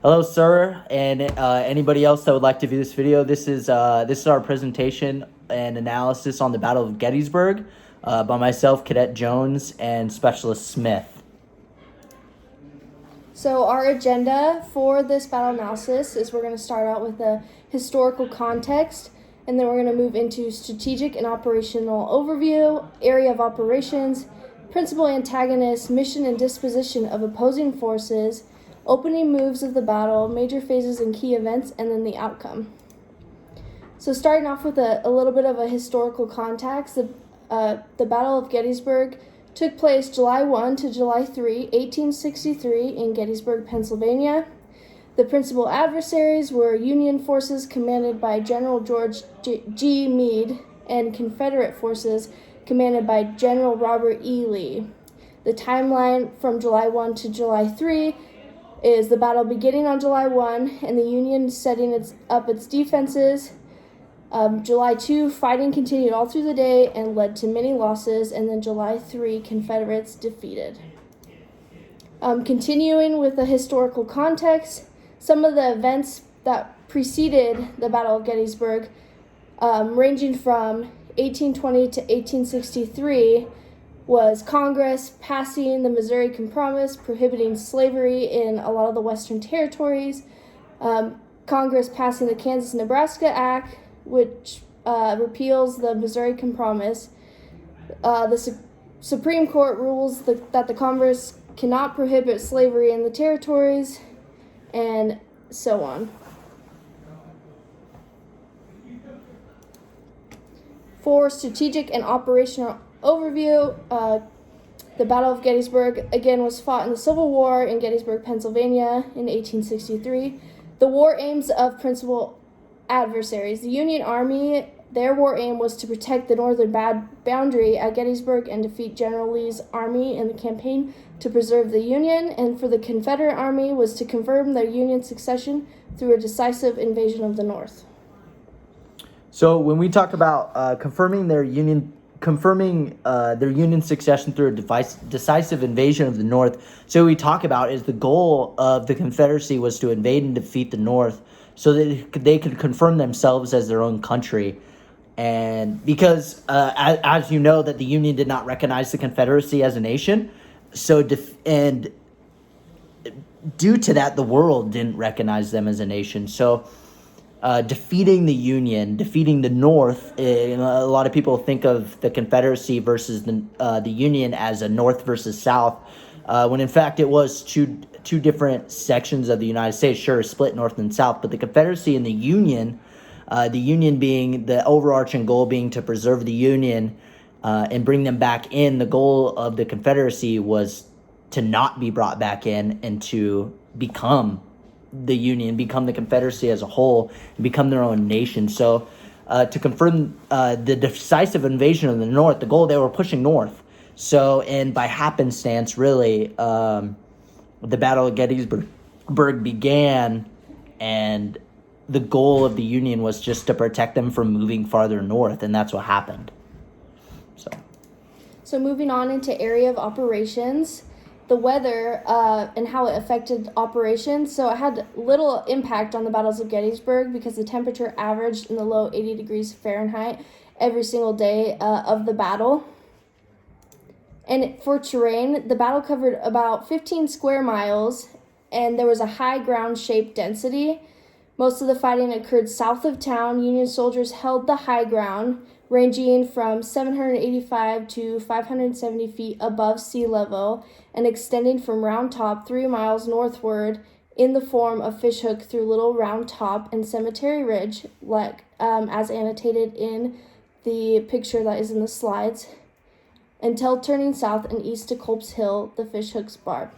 Hello, sir, and anybody else that would like to view this video. This is our presentation and analysis on the Battle of Gettysburg by myself, Cadet Jones, and Specialist Smith. So our agenda for this battle analysis is we're going to start out with a historical context, and then we're going to move into strategic and operational overview, area of operations, principal antagonist, mission and disposition of opposing forces, opening moves of the battle, major phases and key events, and then the outcome. So starting off with a little bit of a historical context, the Battle of Gettysburg took place July 1 to July 3, 1863 in Gettysburg, Pennsylvania. The principal adversaries were Union forces commanded by General George G. Meade and Confederate forces commanded by General Robert E. Lee. The timeline from July 1 to July 3 is the battle beginning on July 1 and the Union setting up its defenses. July 2, fighting continued all through the day and led to many losses, and then July 3, Confederates defeated. Continuing with the historical context, some of the events that preceded the Battle of Gettysburg, ranging from 1820 to 1863, was Congress passing the Missouri Compromise prohibiting slavery in a lot of the western territories, Congress passing the Kansas-Nebraska Act, which repeals the Missouri Compromise. The Supreme Court rules that the Congress cannot prohibit slavery in the territories, and so on. For strategic and operational overview, the Battle of Gettysburg, again, was fought in the Civil War in Gettysburg, Pennsylvania in 1863. The war aims of principal adversaries. The Union Army, their war aim was to protect the northern boundary at Gettysburg and defeat General Lee's army in the campaign to preserve the Union, and for the Confederate Army was to confirm their Union succession through a decisive invasion of the North. So when we talk about confirming their Union succession through a decisive invasion of the North, so what we talk about is the goal of the Confederacy was to invade and defeat the North so that they could confirm themselves as their own country. And because, as you know, that the Union did not recognize the Confederacy as a nation, and due to that, the world didn't recognize them as a nation. So defeating the Union, defeating the North, a lot of people think of the Confederacy versus the Union as a North versus South, when in fact it was two different sections of the United States, sure, split North and South, but the Confederacy and the Union being the overarching goal being to preserve the Union and bring them back in. The goal of the Confederacy was to not be brought back in and to become the Union, become the Confederacy as a whole, and become their own nation. So to confirm the decisive invasion of the North, the goal, they were pushing north. So, and by happenstance, really, the Battle of Gettysburg began, and the goal of the Union was just to protect them from moving farther north, and that's what happened. So moving on into area of operations, the weather and how it affected operations. So it had little impact on the battles of Gettysburg because the temperature averaged in the low 80 degrees Fahrenheit every single day of the battle. And for terrain, the battle covered about 15 square miles, and there was a high ground shape density. Most of the fighting occurred south of town. Union soldiers held the high ground, ranging from 785 to 570 feet above sea level and extending from Round Top 3 miles northward in the form of Fishhook through Little Round Top and Cemetery Ridge, as annotated in the picture that is in the slides, until turning south and east to Culp's Hill, the Fishhook's Bar.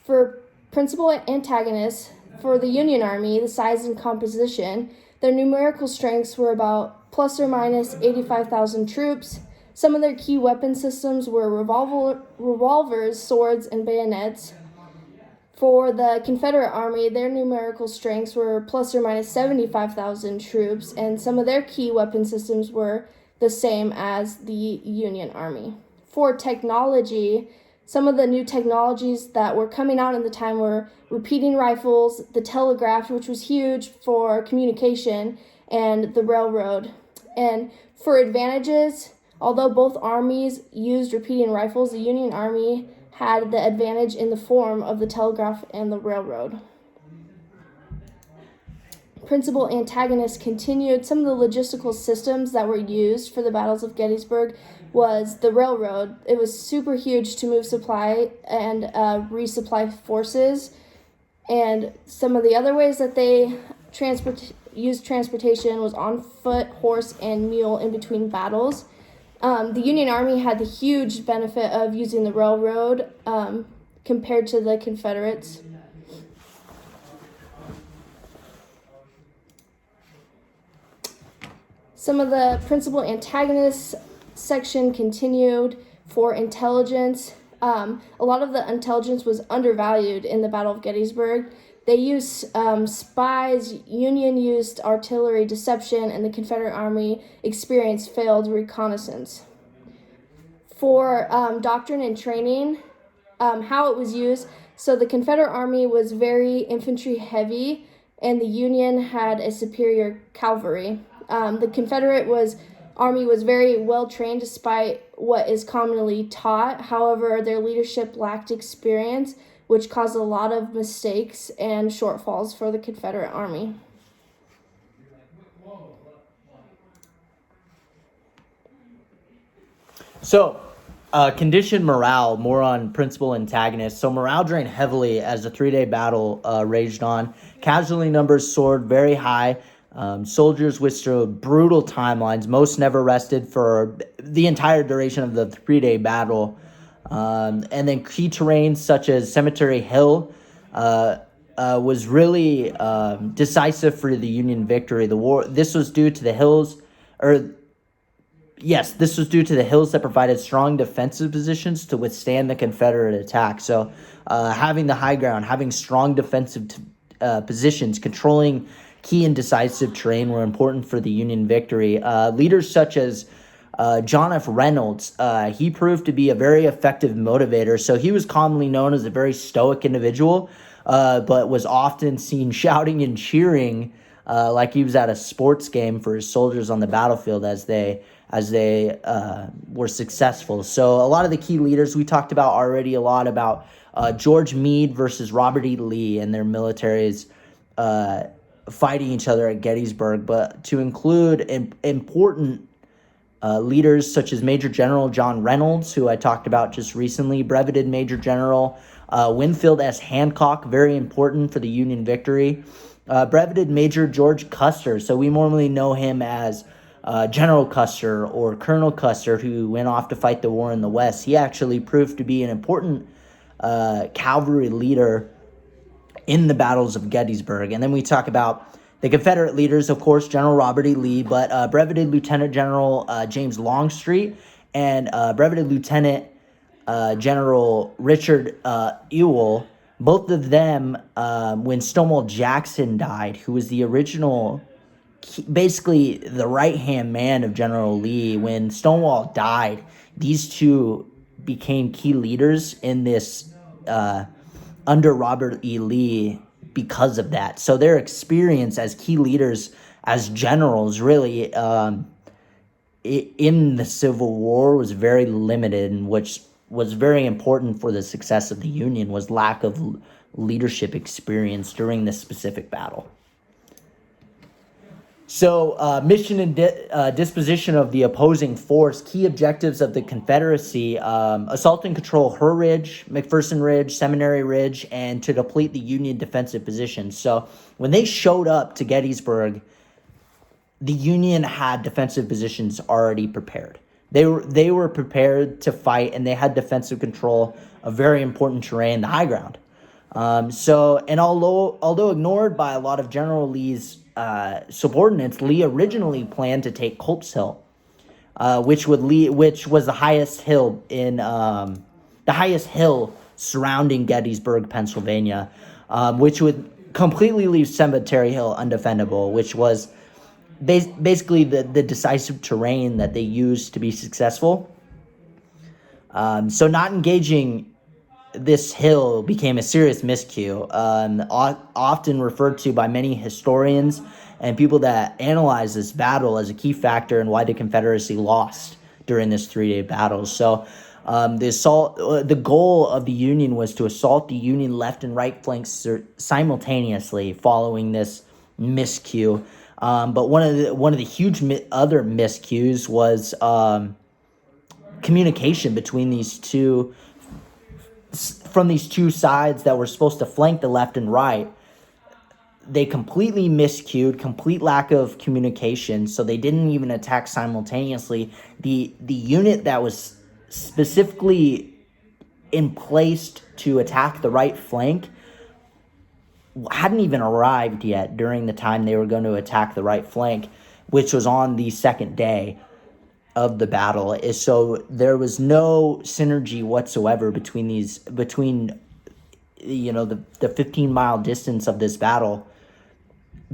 For principal antagonists, for the Union Army, the size and composition, their numerical strengths were about plus or minus 85,000 troops. Some of their key weapon systems were revolvers, swords, and bayonets. For the Confederate Army, their numerical strengths were plus or minus 75,000 troops, and some of their key weapon systems were the same as the Union Army. For technology, Some of the new technologies that were coming out in the time were repeating rifles, the telegraph, which was huge for communication, and the railroad. And for advantages, although both armies used repeating rifles, the Union Army had the advantage in the form of the telegraph and the railroad. Principal antagonists continued. Some of the logistical systems that were used for the battles of Gettysburg was the railroad. It was super huge to move supply and resupply forces. And some of the other ways that they used transportation was on foot, horse, and mule in between battles. The Union Army had the huge benefit of using the railroad compared to the Confederates. Some of the principal antagonists section continued for intelligence. A lot of the intelligence was undervalued in the Battle of Gettysburg. They used spies, Union used artillery deception, and the Confederate Army experienced failed reconnaissance. For doctrine and training, how it was used, so the Confederate Army was very infantry heavy, and the Union had a superior cavalry. The Confederate Army was very well trained despite what is commonly taught. However, their leadership lacked experience, which caused a lot of mistakes and shortfalls for the Confederate Army. So, condition morale, more on principal antagonists. So morale drained heavily as the 3-day battle raged on. Casualty numbers soared very high. Soldiers withstood brutal timelines. Most never rested for the entire duration of the 3-day battle. And then key terrain such as Cemetery Hill was really decisive for the Union victory. This was due to the hills that provided strong defensive positions to withstand the Confederate attack. So having the high ground, having strong defensive positions, controlling key and decisive terrain were important for the Union victory. Leaders such as John F. Reynolds, he proved to be a very effective motivator. So he was commonly known as a very stoic individual, but was often seen shouting and cheering like he was at a sports game for his soldiers on the battlefield as they were successful. So a lot of the key leaders we talked about already, a lot about George Meade versus Robert E. Lee and their militaries fighting each other at Gettysburg, but to include important leaders such as Major General John Reynolds, who I talked about just recently, Brevetted Major General Winfield S. Hancock, very important for the Union victory, Brevetted Major George Custer, so we normally know him as General Custer or Colonel Custer, who went off to fight the war in the West. He actually proved to be an important cavalry leader in the battles of Gettysburg. And then we talk about the Confederate leaders, of course, General Robert E. Lee, but Brevetted Lieutenant General James Longstreet and Brevetted Lieutenant General Richard Ewell, both of them, when Stonewall Jackson died, who was the original, basically the right-hand man of General Lee, when Stonewall died, these two became key leaders in this under Robert E. Lee because of that. So their experience as key leaders, as generals, really in the Civil War was very limited, and which was very important for the success of the Union was lack of leadership experience during this specific battle. So, mission and disposition of the opposing force. Key objectives of the Confederacy: assault and control Her Ridge, McPherson Ridge, Seminary Ridge, and to deplete the Union defensive positions. So, when they showed up to Gettysburg, the Union had defensive positions already prepared. They were prepared to fight, and they had defensive control of very important terrain, the high ground. And although ignored by a lot of General Lee's subordinates, Lee originally planned to take Culp's Hill, which was the highest hill surrounding Gettysburg, Pennsylvania, which would completely leave Cemetery Hill undefendable, which was basically the decisive terrain that they used to be successful. So not engaging this hill became a serious miscue, often referred to by many historians and people that analyze this battle as a key factor in why the Confederacy lost during this 3-day battle. So the goal of the Union was to assault the Union left and right flanks simultaneously following this miscue. But one of the huge other miscues was communication between from these two sides that were supposed to flank the left and right. They completely miscued, complete lack of communication, so they didn't even attack simultaneously. The unit that was specifically in place to attack the right flank hadn't even arrived yet during the time they were going to attack the right flank, which was on the second day of the battle. So there was no synergy whatsoever between the 15-mile distance of this battle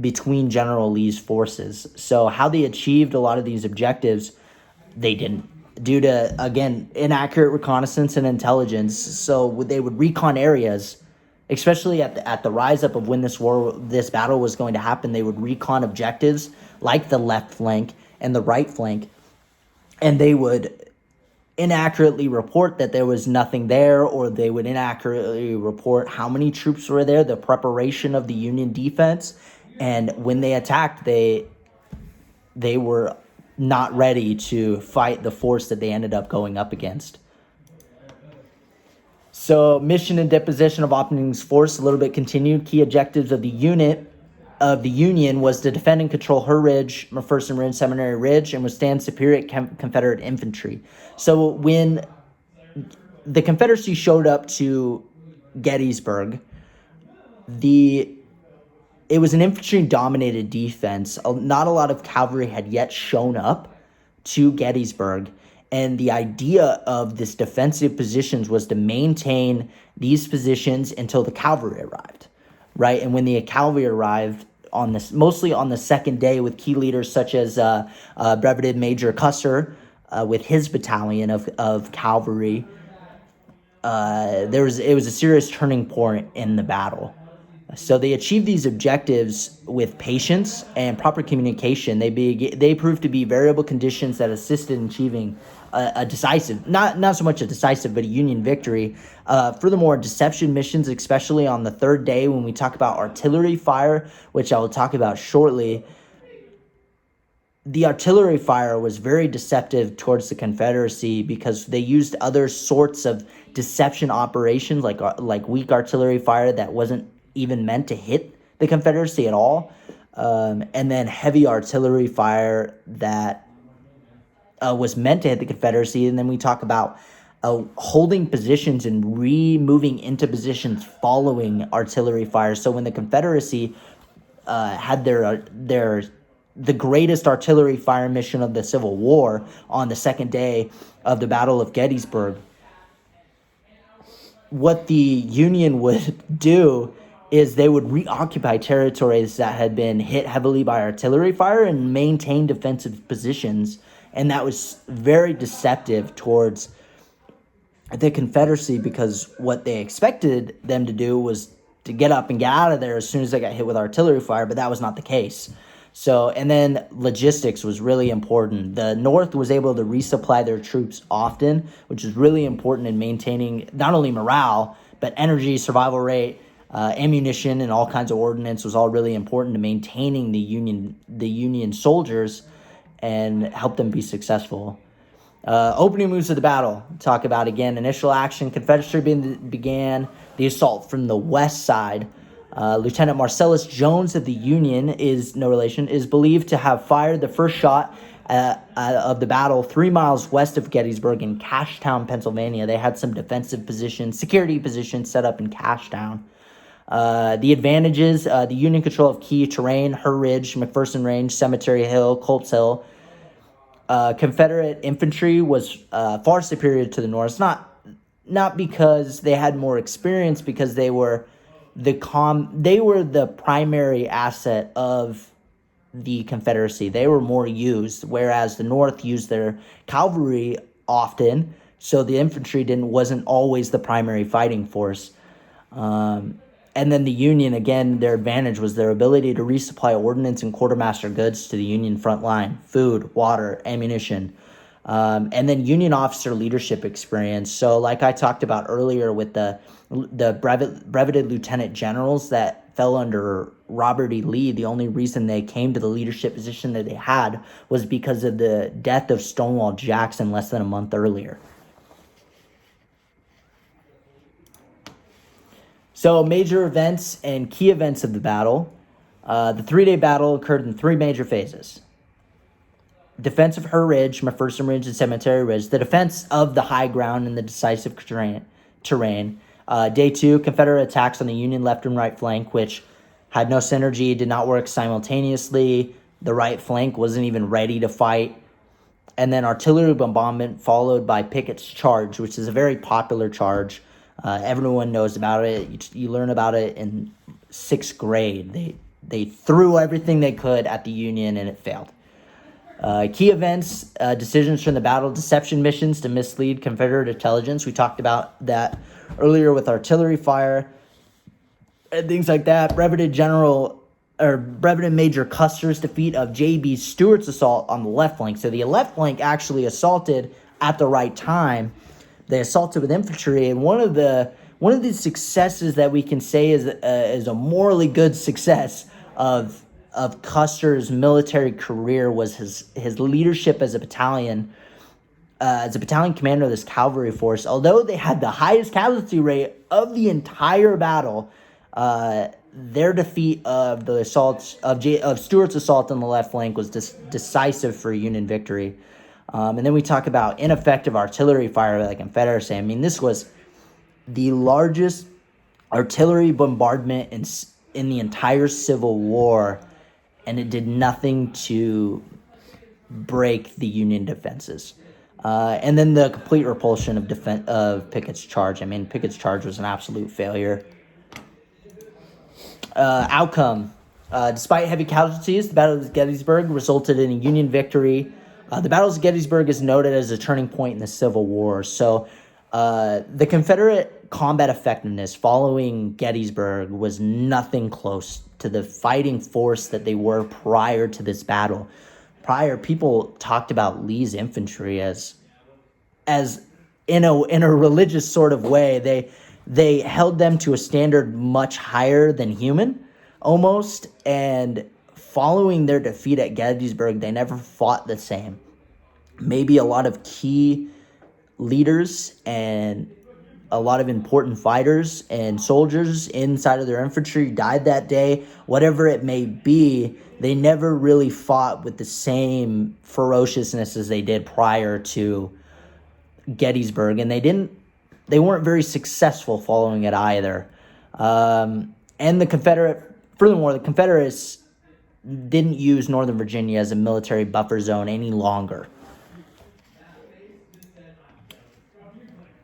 between General Lee's forces. So how they achieved a lot of these objectives, they didn't, due to, again, inaccurate reconnaissance and intelligence. So they would recon areas, especially at the rise up of when this battle was going to happen. They would recon objectives like the left flank and the right flank, and they would inaccurately report that there was nothing there, or they would inaccurately report how many troops were there, the preparation of the Union defense. And when they attacked, they were not ready to fight the force that they ended up going up against. So mission and deposition of Oppening's force a little bit continued. Key objectives of the Union was to defend and control her ridge, McPherson Ridge, Seminary Ridge, and withstand superior Confederate infantry. So when the Confederacy showed up to Gettysburg, it was an infantry-dominated defense. Not a lot of cavalry had yet shown up to Gettysburg, and the idea of this defensive positions was to maintain these positions until the cavalry arrived, right? And when the cavalry arrived, mostly on the second day, with key leaders such as Brevet Major Custer with his battalion of cavalry, it was a serious turning point in the battle. So they achieved these objectives with patience and proper communication. They proved to be variable conditions that assisted in achieving a decisive, not so much a decisive, but a Union victory. Furthermore, deception missions, especially on the third day when we talk about artillery fire, which I will talk about shortly. The artillery fire was very deceptive towards the Confederacy because they used other sorts of deception operations, like weak artillery fire that wasn't even meant to hit the Confederacy at all, and then heavy artillery fire that was meant to hit the Confederacy. And then we talk about holding positions and moving into positions following artillery fire. So when the Confederacy had the greatest artillery fire mission of the Civil War on the second day of the Battle of Gettysburg, what the Union would do is they would reoccupy territories that had been hit heavily by artillery fire and maintain defensive positions. And that was very deceptive towards the Confederacy, because what they expected them to do was to get up and get out of there as soon as they got hit with artillery fire, but that was not the case. So, and then logistics was really important. The North was able to resupply their troops often, which is really important in maintaining not only morale, but energy, survival rate, ammunition, and all kinds of ordnance was all really important to maintaining the Union soldiers and help them be successful. Opening moves of the battle. Talk about again initial action. Confederacy began the assault from the west side. Lieutenant Marcellus Jones of the Union is believed to have fired the first shot of the battle 3 miles west of Gettysburg in Cashtown, Pennsylvania. They had some defensive positions, security positions set up in Cashtown. The advantages, the Union control of key terrain, Her Ridge, McPherson Range, Cemetery Hill, Colts Hill. Confederate infantry was far superior to the North, not because they had more experience, because they were the primary asset of the Confederacy. They were more used, whereas the North used their cavalry often So the infantry wasn't always the primary fighting force. And then the Union, again, their advantage was their ability to resupply ordnance and quartermaster goods to the Union front line: food, water, ammunition. And then Union officer leadership experience. So like I talked about earlier with the breveted lieutenant generals that fell under Robert E. Lee, the only reason they came to the leadership position that they had was because of the death of Stonewall Jackson less than a month earlier. So major events and key events of the battle. The 3-day battle occurred in 3 major phases. Defense of Her Ridge, McPherson Ridge, and Cemetery Ridge. The defense of the high ground and the decisive terrain. Day 2, Confederate attacks on the Union left and right flank, which had no synergy, did not work simultaneously. The right flank wasn't even ready to fight. And then artillery bombardment followed by Pickett's charge, which is a very popular charge. Everyone knows about it. You learn about it in 6th grade. They threw everything they could at the Union, and it failed. Key events, decisions from the battle: deception missions to mislead Confederate intelligence. We talked about that earlier with artillery fire and things like that. Breveted Major Custer's defeat of J.B. Stewart's assault on the left flank. So the left flank actually assaulted at the right time. They assaulted with infantry, and one of the successes that we can say is a morally good success of Custer's military career was his leadership as a battalion commander of this cavalry force. Although they had the highest casualty rate of the entire battle, their defeat of the assaults of Stuart's assault on the left flank was decisive for Union victory. And then we talk about ineffective artillery fire by the Confederacy. I mean, this was the largest artillery bombardment in the entire Civil War, and it did nothing to break the Union defenses. And then the complete repulsion of Pickett's charge. I mean, Pickett's charge was an absolute failure. Outcome. Despite heavy casualties, the Battle of Gettysburg resulted in a Union victory. The Battle of Gettysburg is noted as a turning point in the Civil War. So the Confederate combat effectiveness following Gettysburg was nothing close to the fighting force that they were prior to this battle. Prior, people talked about Lee's infantry as in a religious sort of way. They held them to a standard much higher than human, almost, and following their defeat at Gettysburg, they never fought the same. Maybe a lot of key leaders and a lot of important fighters and soldiers inside of their infantry died that day. Whatever it may be, they never really fought with the same ferociousness as they did prior to Gettysburg, and they weren't very successful following it either. And the Confederates didn't use Northern Virginia as a military buffer zone any longer.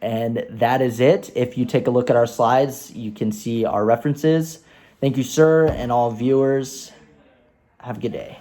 And that is it. If you take a look at our slides, you can see our references. Thank you, sir, and all viewers. Have a good day.